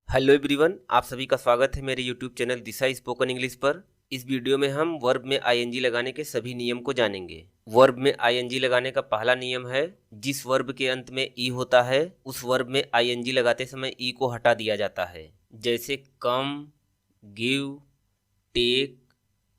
Hello everyone, आप सभी का स्वागत है मेरे यूट्यूब चैनल दिशा स्पोकन इंग्लिश पर। इस वीडियो में हम वर्ब में आईएनजी लगाने के सभी नियम को जानेंगे। वर्ब में आईएनजी लगाने का पहला नियम है, जिस वर्ब के अंत में ई होता है उस वर्ब में आईएनजी लगाते समय ई को हटा दिया जाता है। जैसे कम, गिव, टेक,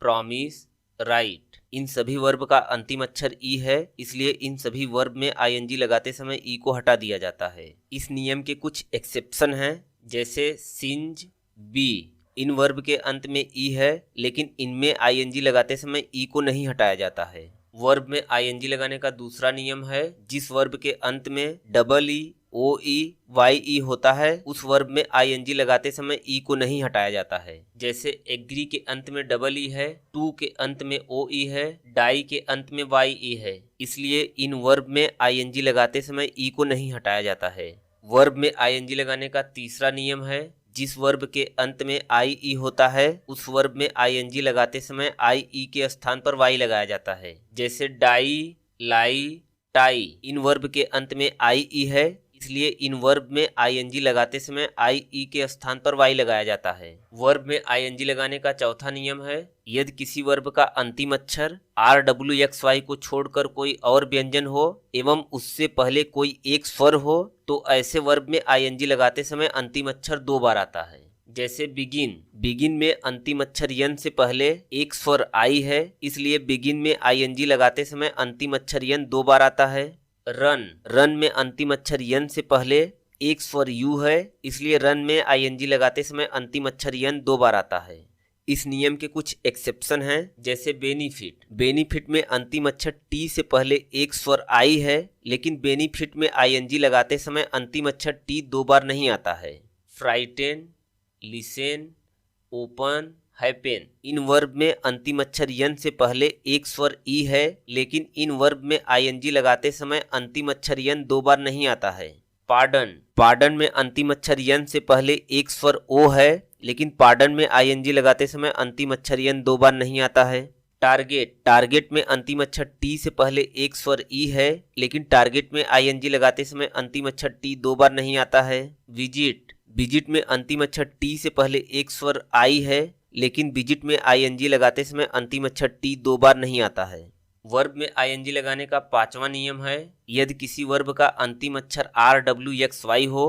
प्रॉमिस, राइट। इन सभी वर्ब का अंतिम अक्षर ई है, इसलिए इन सभी वर्ब में आईएनजी लगाते समय ई को हटा दिया जाता है। इस नियम के कुछ एक्सेप्शन हैं, जैसे सिंज, बी। इन वर्ब के अंत में ई है, लेकिन इनमें आईएनजी लगाते समय ई को नहीं हटाया जाता है। वर्ब में आईएनजी लगाने का दूसरा नियम है, जिस वर्ब के अंत में डबल ई, ओ ई, वाई ई होता है उस वर्ब में आईएनजी लगाते समय ई को नहीं हटाया जाता है। जैसे एग्री के अंत में डबल ई है, टू के अंत में ओ ई है, डाई के अंत में वाई ई है, इसलिए इन वर्ब में आईएनजी लगाते समय ई को नहीं हटाया जाता है। वर्ब में आईएनजी लगाने का तीसरा नियम है, जिस वर्ब के अंत में आई ई होता है उस वर्ब में आईएनजी लगाते समय आई ई के स्थान पर वाई लगाया जाता है। जैसे डाई, लाई, टाई। इन वर्ब के अंत में आई ई है, इसलिए इन वर्ब में आईएनजी लगाते समय आई ई के स्थान पर वाई लगाया जाता है। वर्ब में आईएनजी लगाने का चौथा नियम है, यदि किसी वर्ब का अंतिम अक्षर आर डब्ल्यू एक्स वाई को छोड़कर कोई और व्यंजन हो एवं उससे पहले कोई एक स्वर हो तो ऐसे वर्ब में आईएनजी लगाते समय अंतिम अक्षर 2 बार आता है। जैसे बिगिन। बिगिन में अंतिम अक्षर यन से पहले एक स्वर आई है, इसलिए बिगिन में आईएनजी लगाते समय अंतिम अक्षर यन 2 बार आता है। रन। रन में अंतिम अक्षर यन से पहले एक स्वर यू है, इसलिए रन में आईएनजी लगाते समय अंतिम अक्षर यन 2 बार आता है। इस नियम के कुछ एक्सेप्शन हैं, जैसे बेनिफिट। बेनिफिट में अंतिम अक्षर टी से पहले एक स्वर आई है, लेकिन बेनिफिट में आईएनजी लगाते समय अंतिम अक्षर टी 2 बार नहीं आता है। Frighten, listen, open, happen. इन वर्ब में अंतिम अक्षर यन से पहले एक स्वर ई है, लेकिन इन वर्ब में आईएनजी लगाते समय अंतिम अक्षर यन 2 बार नहीं आता है। पार्डन। पार्डन में अंतिम अक्षर यन से पहले एक स्वर ओ है, लेकिन पार्डन में आईएनजी लगाते समय अंतिम अक्षर यन 2 बार नहीं आता है। टारगेट। टारगेट में अंतिम अक्षर टी से पहले एक स्वर ई है, लेकिन टारगेट में आईएनजी लगाते समय अंतिम अक्षर टी 2 बार नहीं आता है। विजिट। विजिट में अंतिम अक्षर टी से पहले एक स्वर आई है, लेकिन विजिट में आईएनजी लगाते समय अंतिम अक्षर टी 2 बार नहीं आता है। वर्ब में आईएनजी लगाने का पांचवा नियम है, यदि किसी वर्ब का अंतिम अक्षर आर डब्ल्यू एक्स वाई हो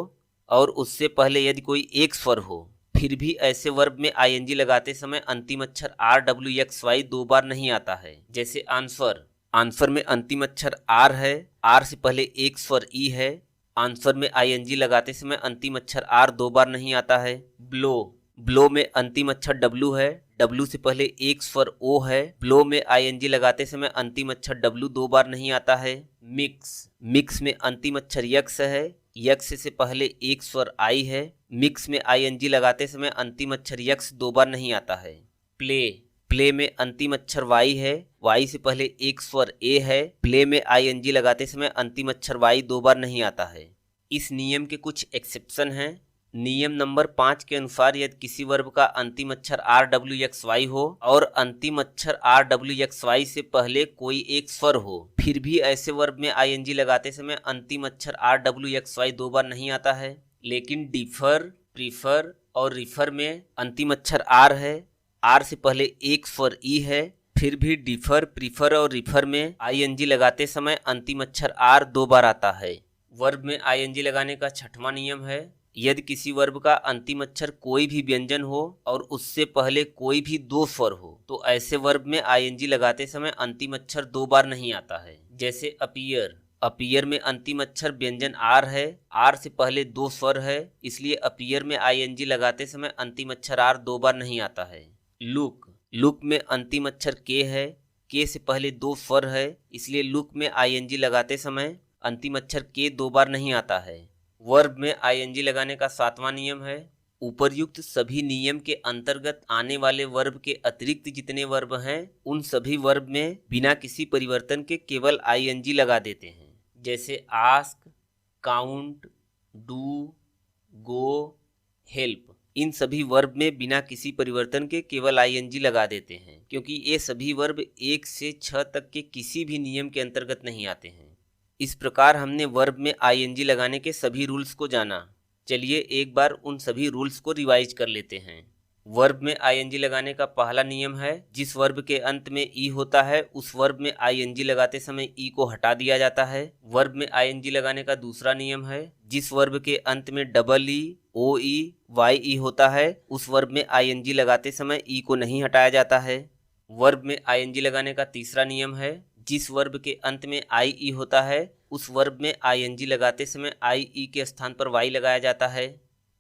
और उससे पहले यदि कोई एक स्वर हो, फिर भी ऐसे वर्ब में आईएनजी लगाते समय अंतिम अक्षर आर डब्ल्यू एक्स वाई 2 बार नहीं आता है। जैसे आंसर। आंसर में अंतिम अक्षर आर है, आर से पहले एक स्वर ई है, आंसर में आईएनजी लगाते समय अंतिम अक्षर आर 2 बार नहीं आता है। ब्लो। ब्लो में अंतिम अक्षर डब्ल्यू है, डब्ल्यू से पहले एक स्वर ओ है, ब्लो में आईएनजी लगाते समय अंतिम अक्षर डब्ल्यू 2 बार नहीं आता है। मिक्स। मिक्स में अंतिम अक्षर यक्स है, यक्स से पहले एक स्वर आई है, मिक्स में आईएनजी लगाते समय अंतिम अक्षर यक्स 2 बार नहीं आता है। प्ले। प्ले में अंतिम अक्षर वाई है, वाई से पहले एक स्वर ए है, प्ले में आईएनजी लगाते समय अंतिम अक्षर वाई 2 बार नहीं आता है। इस नियम के कुछ एक्सेप्शन हैं। नियम नंबर 5 के अनुसार यदि किसी वर्ब का अंतिम अक्षर आर डब्ल्यू एक्स वाई हो और अंतिम अक्षर आर डब्ल्यू एक्स वाई से पहले कोई एक स्वर हो, फिर भी ऐसे वर्ब में आईएनजी लगाते समय अंतिम अक्षर आर डब्ल्यू एक्स वाई 2 बार नहीं आता है। लेकिन डिफर, प्रीफर और रिफर में अंतिम अक्षर आर है, आर से पहले एक स्वर ई है, फिर भी डिफर, प्रीफर और रिफर में आईएनजी लगाते समय अंतिम अक्षर आर 2 बार आता है। वर्ब में आईएनजी लगाने का छठवां नियम है, यदि किसी वर्ब का अंतिम अक्षर कोई भी व्यंजन हो और उससे पहले कोई भी 2 स्वर हो तो ऐसे वर्ब में आईएनजी लगाते समय अंतिम अक्षर 2 बार नहीं आता है। जैसे अपीयर। अपीयर में अंतिम अक्षर व्यंजन आर है, आर से पहले 2 स्वर है, इसलिए अपीयर में आईएनजी लगाते समय अंतिम अक्षर आर 2 बार नहीं आता है। लुक। लुक में अंतिम अक्षर के है, के से पहले 2 स्वर है, इसलिए लुक में आईएनजी लगाते समय अंतिम अक्षर के 2 बार नहीं आता है। वर्ब में आईएनजी लगाने का 7वां नियम है, उपरयुक्त सभी नियम के अंतर्गत आने वाले वर्ब के अतिरिक्त जितने वर्ब हैं उन सभी वर्ब में बिना किसी परिवर्तन के केवल आईएनजी लगा देते हैं। जैसे ask, count, do, go, help. इन सभी वर्ब में बिना किसी परिवर्तन के केवल आईएनजी लगा देते हैं, क्योंकि ये सभी वर्ब 1 से 6 तक के किसी भी नियम के अंतर्गत नहीं आते हैं। इस प्रकार हमने वर्ब में आईएनजी लगाने के सभी रूल्स को जाना। चलिए एक बार उन सभी रूल्स को रिवाइज कर लेते हैं। वर्ब में आईएनजी लगाने का पहला नियम है, जिस वर्ब के अंत में ई होता है उस वर्ब में आईएनजी लगाते समय ई को हटा दिया जाता है। वर्ब में आईएनजी लगाने का दूसरा नियम है, जिस वर्ब के अंत में डबल ई, ओ ई, वाई ई होता है उस वर्ब में आईएनजी लगाते समय ई को नहीं हटाया जाता है। वर्ब में आईएनजी लगाने का तीसरा नियम है, जिस वर्ब के अंत में आई ई होता है उस वर्ब में आईएनजी लगाते समय आई ई के स्थान पर वाई लगाया जाता है।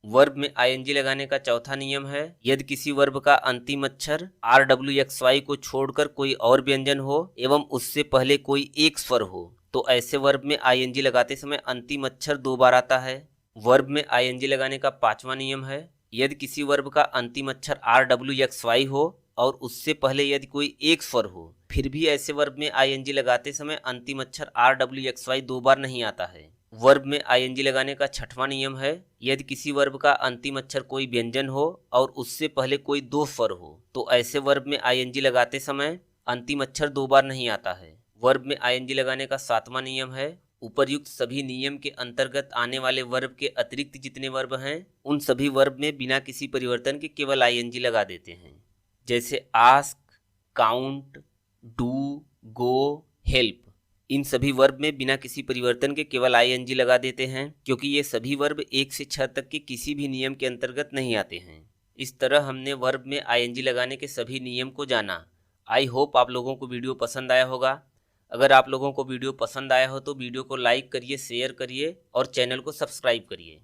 वर्ब में आईएनजी लगाने का चौथा नियम है, यदि किसी वर्ब का अंतिम अक्षर आर डब्ल्यू एक्स वाई को छोड़कर कोई और व्यंजन हो एवं उससे पहले कोई एक स्वर हो तो ऐसे वर्ब में आईएनजी लगाते समय अंतिम अक्षर 2 बार आता है। वर्ब में आईएनजी लगाने का पांचवा नियम है, यदि किसी वर्ब का अंतिम अक्षर आर डब्ल्यू एक्स वाई हो और उससे पहले यदि कोई एक स्वर हो फिर भी ऐसे वर्ब में आईएनजी लगाते समय अंतिम अक्षर आर डब्ल्यू एक्स वाई 2 बार नहीं आता है। वर्ब में आईएनजी लगाने का छठवां नियम है, यदि किसी वर्ब का अंतिम अक्षर कोई व्यंजन हो और उससे पहले कोई 2 स्वर हो तो ऐसे वर्ब में आईएनजी लगाते समय अंतिम अक्षर 2 बार नहीं आता है। वर्ब में आईएनजी लगाने का सातवां नियम है, उपर्युक्त सभी नियम के अंतर्गत आने वाले वर्ब के अतिरिक्त जितने वर्ब हैं उन सभी वर्ब में बिना किसी परिवर्तन के केवल आईएनजी लगा देते हैं। जैसे ask, count, do, go, help, इन सभी वर्ब में बिना किसी परिवर्तन के केवल आईएनजी लगा देते हैं क्योंकि ये सभी वर्ब 1 से 6 तक के किसी भी नियम के अंतर्गत नहीं आते हैं। इस तरह हमने वर्ब में आईएनजी लगाने के सभी नियम को जाना। आई होप आप लोगों को वीडियो पसंद आया होगा। अगर आप लोगों को वीडियो पसंद आया हो तो वीडियो को लाइक करिए, शेयर करिए और चैनल को सब्सक्राइब करिए।